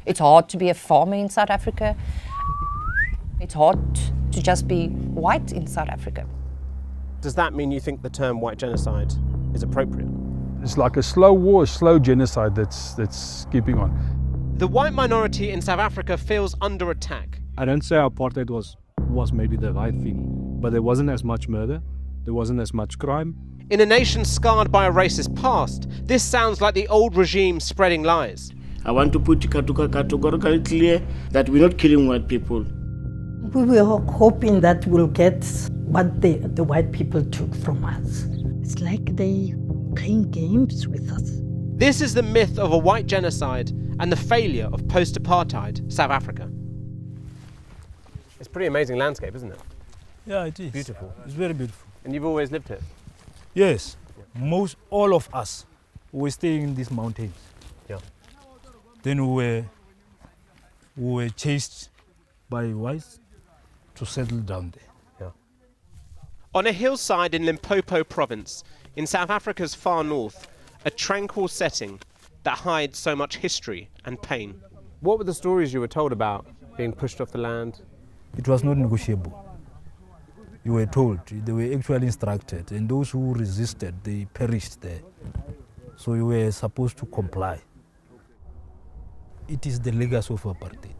It's hard to be a farmer in South Africa. It's hard to just be white in South Africa. Does that mean you think the term white genocide is appropriate? It's like a slow war, a slow genocide that's keeping on. The white minority in South Africa feels under attack. I don't say apartheid was maybe the right thing, but there wasn't as much murder, there wasn't as much crime. In a nation scarred by a racist past, this sounds like the old regime spreading lies. I want to put categorically clear that we're not killing white people. We were hoping that we'll get what the white people took from us. It's like they playing games with us. This is the myth of a white genocide and the failure of post-apartheid South Africa. It's a pretty amazing landscape, isn't it? Yeah, it is. Beautiful. It's very beautiful. And you've always lived here? Yes, all of us were staying in these mountains. Yeah. Then we were chased by whites to settle down there. Yeah. On a hillside in Limpopo province, in South Africa's far north, a tranquil setting that hides so much history and pain. What were the stories you were told about being pushed off the land? It was not negotiable. You were told, they were actually instructed, and those who resisted, they perished there. So you were supposed to comply. It is the legacy of apartheid.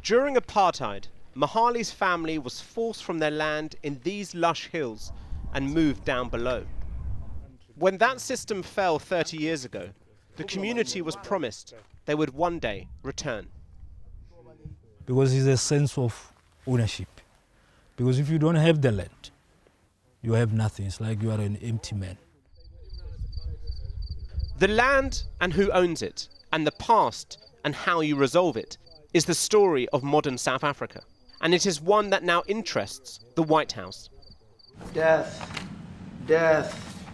During apartheid, Mahali's family was forced from their land in these lush hills and moved down below. When that system fell 30 years ago, the community was promised they would one day return. Because it's a sense of ownership. Because if you don't have the land, you have nothing. It's like you are an empty man. The land and who owns it, and the past and how you resolve it, is the story of modern South Africa. And it is one that now interests the White House. Death, death,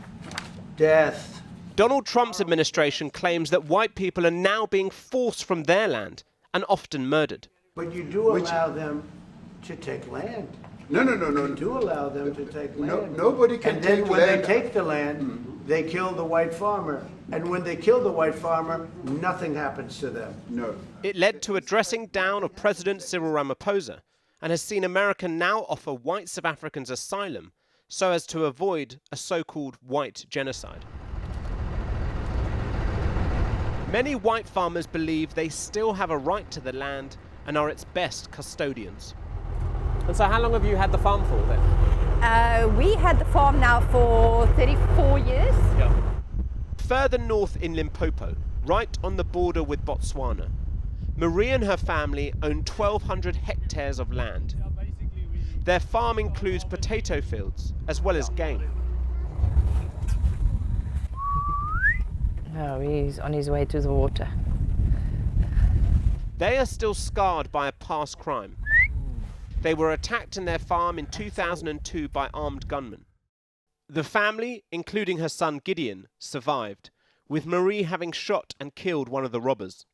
death. Donald Trump's administration claims that white people are now being forced from their land and often murdered. But you do allow them to take land. No. You do allow them to take land. Nobody can take land. And then when land. they take the land, they kill the white farmer. And when they kill the white farmer, nothing happens to them. No. It led to a dressing down of President Cyril Ramaphosa and has seen America now offer white South Africans asylum so as to avoid a so-called white genocide. Many white farmers believe they still have a right to the land and are its best custodians. And so how long have you had the farm for then? We had the farm now for 34 years. Yeah. Further north in Limpopo, right on the border with Botswana, Marie and her family own 1,200 hectares of land. Their farm includes potato fields as well as game. Oh, he's on his way to the water. They are still scarred by a past crime. They were attacked in their farm in 2002 by armed gunmen. The family, including her son Gideon, survived, with Marie having shot and killed one of the robbers.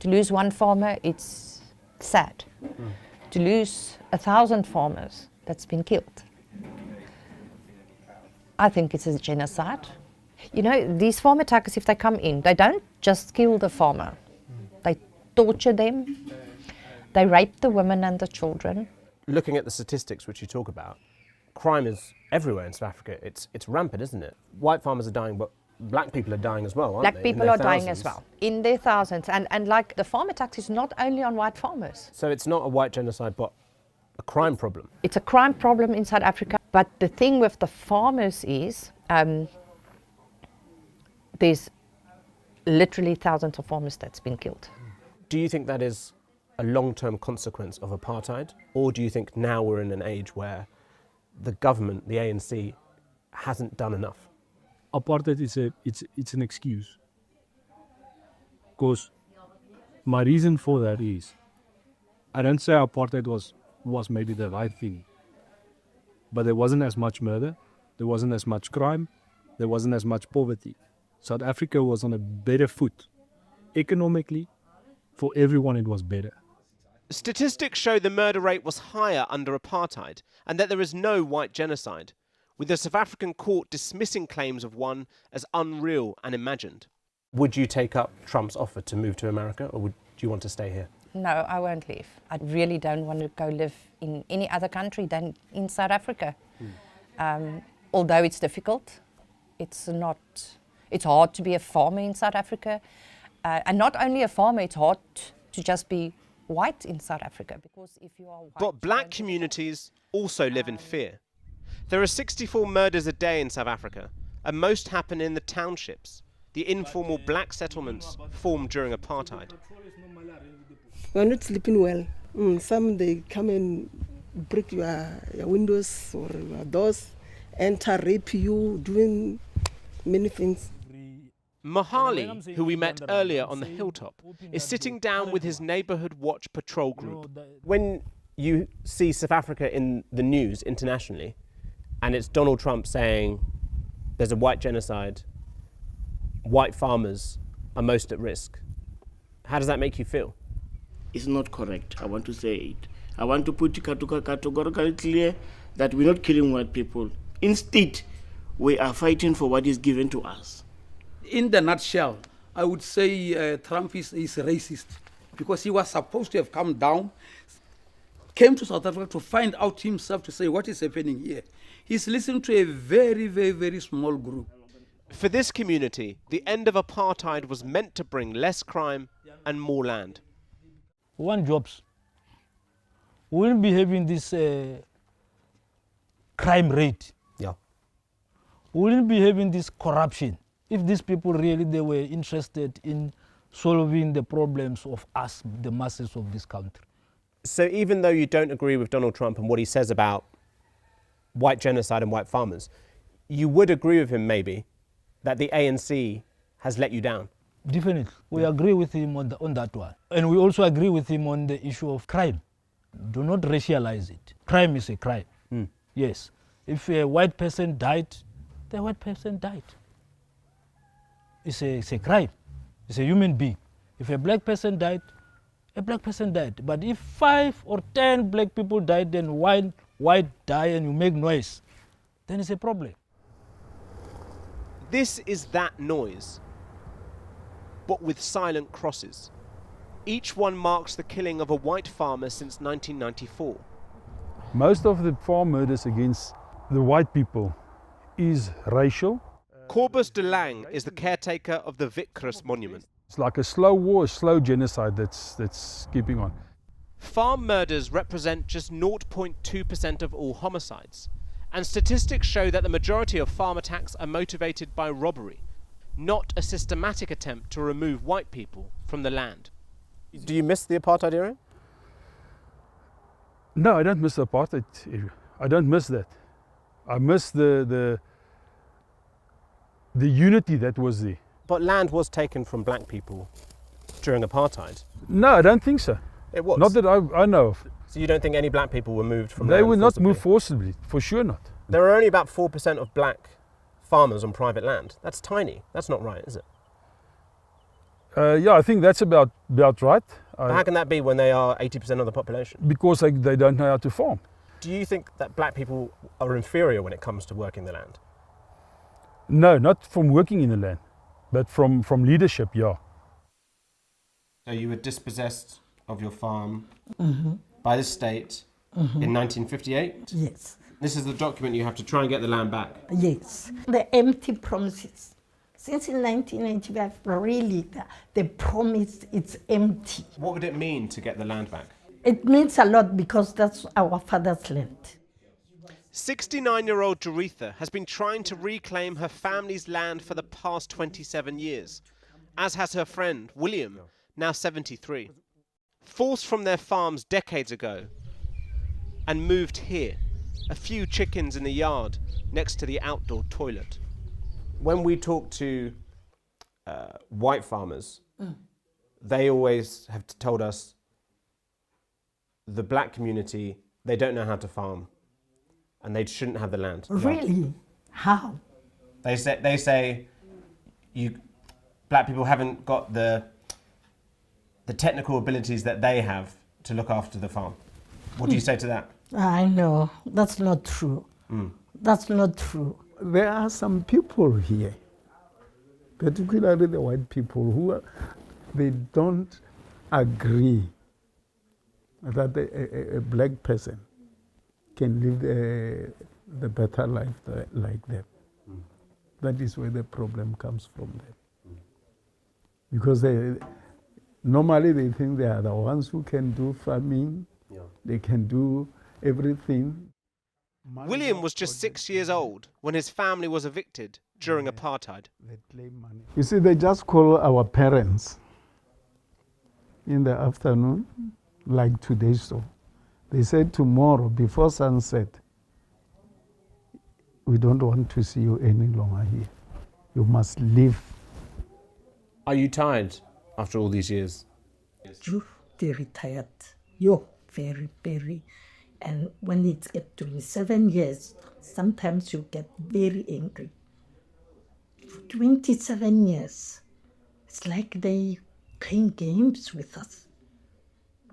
To lose one farmer, it's sad. To lose 1,000 farmers that's been killed, I think it's a genocide. You know, these farm attackers, if they come in, they don't just kill the farmer. They torture them. They rape the women and the children. Looking at the statistics which you talk about, crime is everywhere in South Africa. It's rampant, isn't it? White farmers are dying, but black people are dying as well, aren't they? Black people are dying as well, in their thousands. And like the farm attacks is not only on white farmers. So it's not a white genocide, but a crime problem. It's a crime problem in South Africa. But the thing with the farmers is, there's literally thousands of farmers that's been killed. Do you think that is a long-term consequence of apartheid? Or do you think now we're in an age where the government, the ANC, hasn't done enough? Apartheid it's an excuse. Because my reason for that is, I don't say apartheid was maybe the right thing, but there wasn't as much murder, there wasn't as much crime, there wasn't as much poverty. South Africa was on a better foot. Economically, for everyone it was better. Statistics show the murder rate was higher under apartheid and that there is no white genocide, with the South African court dismissing claims of one as unreal and imagined. Would you take up Trump's offer to move to America, or do you want to stay here? No, I won't leave. I really don't want to go live in any other country than in South Africa. Although it's difficult, it's hard to be a farmer in South Africa. And not only a farmer, it's hard to just be white in South Africa, because if you are white... But black communities also live in fear. There are 64 murders a day in South Africa, and most happen in the townships, the informal black settlements formed during apartheid. We're not sleeping well. Some, they come and break your windows or your doors, enter, rape you, doing many things. Mahali, who we met earlier on the hilltop, is sitting down with his neighbourhood watch patrol group. When you see South Africa in the news internationally, and it's Donald Trump saying there's a white genocide, white farmers are most at risk, how does that make you feel? It's not correct. I want to say it. I want to put categorically clear that we're not killing white people. Instead, we are fighting for what is given to us. In the nutshell, I would say Trump is racist, because he was supposed to have come down, came to South Africa to find out himself, to say what is happening here. He's listening to a very, very, very small group. For this community, the end of apartheid was meant to bring less crime and more land. We want jobs. We wouldn't be having this crime rate. Yeah. We wouldn't be having this corruption if these people really they were interested in solving the problems of us, the masses of this country. So even though you don't agree with Donald Trump and what he says about white genocide and white farmers, you would agree with him maybe that the ANC has let you down? Definitely. We agree with him on that one. And we also agree with him on the issue of crime. Do not racialize it. Crime is a crime. Yes. If a white person died, the white person died. It's a crime. It's a human being. If a black person died, a black person died. But if 5 or 10 black people died, then white die and you make noise, then it's a problem. This is that noise, but with silent crosses. Each one marks the killing of a white farmer since 1994. Most of the farm murders against the white people is racial. Corbus de Lang is the caretaker of the Vickers monument. It's like a slow war, a slow genocide that's keeping on. Farm murders represent just 0.2% of all homicides, and statistics show that the majority of farm attacks are motivated by robbery, not a systematic attempt to remove white people from the land. Do you miss the apartheid era? No, I don't miss the apartheid era. I don't miss that. I miss the unity that was there. But land was taken from black people during apartheid. No, I don't think so. It was? Not that I know of. So you don't think any black people were moved from They land were not forcibly? moved forcibly, for sure not. There are only about 4% of black farmers on private land. That's tiny. That's not right, is it? Yeah, I think that's about right. But how can that be when they are 80% of the population? Because they don't know how to farm. Do you think that black people are inferior when it comes to working the land? No, not from working in the land, but from leadership, yeah. So you were dispossessed of your farm by the state in 1958? Yes. This is the document you have to try and get the land back. Yes. The empty promises. Since in 1995, really, the promise is empty. What would it mean to get the land back? It means a lot because that's our father's land. 69-year-old Jaretha has been trying to reclaim her family's land for the past 27 years, as has her friend, William, now 73. Forced from their farms decades ago and moved here, a few chickens in the yard next to the outdoor toilet. When we talk to white farmers, they always have told us the black community, they don't know how to farm and they shouldn't have the land. Really? How? They say black people haven't got the technical abilities that they have to look after the farm. What do you say to that? I know. That's not true. That's not true. There are some people here particularly the white people they don't agree that a black person can live the better life like them. That is where the problem comes from them. Because normally they think they are the ones who can do farming, they can do everything. William was just 6 years old when his family was evicted during apartheid. You see, they just call our parents in the afternoon, like today so. They said tomorrow, before sunset, we don't want to see you any longer here. You must leave. Are you tired after all these years? You're very tired. You're very, very. And when it gets to 7 years, sometimes you get very angry. For 27 years, it's like they playing games with us.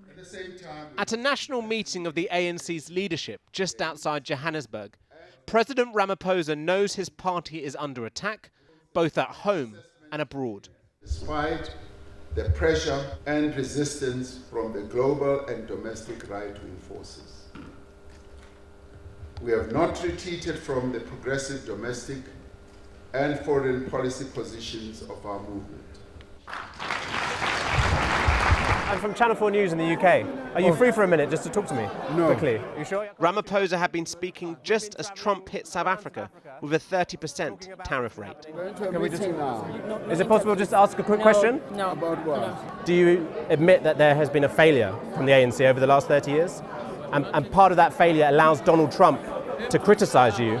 At the same time, at a national meeting of the ANC's leadership just outside Johannesburg, President Ramaphosa knows his party is under attack, both at home and abroad. Despite the pressure and resistance from the global and domestic right-wing forces, we have not retreated from the progressive domestic and foreign policy positions of our movement. I'm from Channel 4 News in the UK. Are you free for a minute just to talk to me? No. Quickly. Are you sure? Ramaphosa had been speaking just as Trump hit South Africa with a 30% tariff rate. Can we just, is it possible just to ask a quick question? No. About what? Do you admit that there has been a failure from the ANC over the last 30 years? And part of that failure allows Donald Trump to criticize you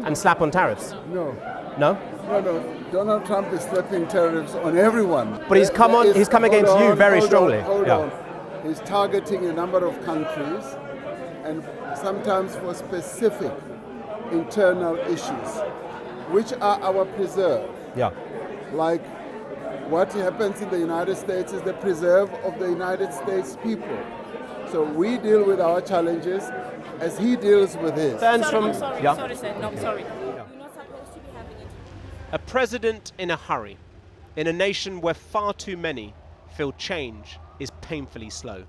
and slap on tariffs? No. No? No. Donald Trump is slapping tariffs on everyone. But he's come against you very strongly. Hold on. He's targeting a number of countries and sometimes for specific internal issues, which are our preserve. Yeah. Like what happens in the United States is the preserve of the United States people. So we deal with our challenges as he deals with his. Sorry, sir. No, sorry. A president in a hurry, in a nation where far too many feel change is painfully slow.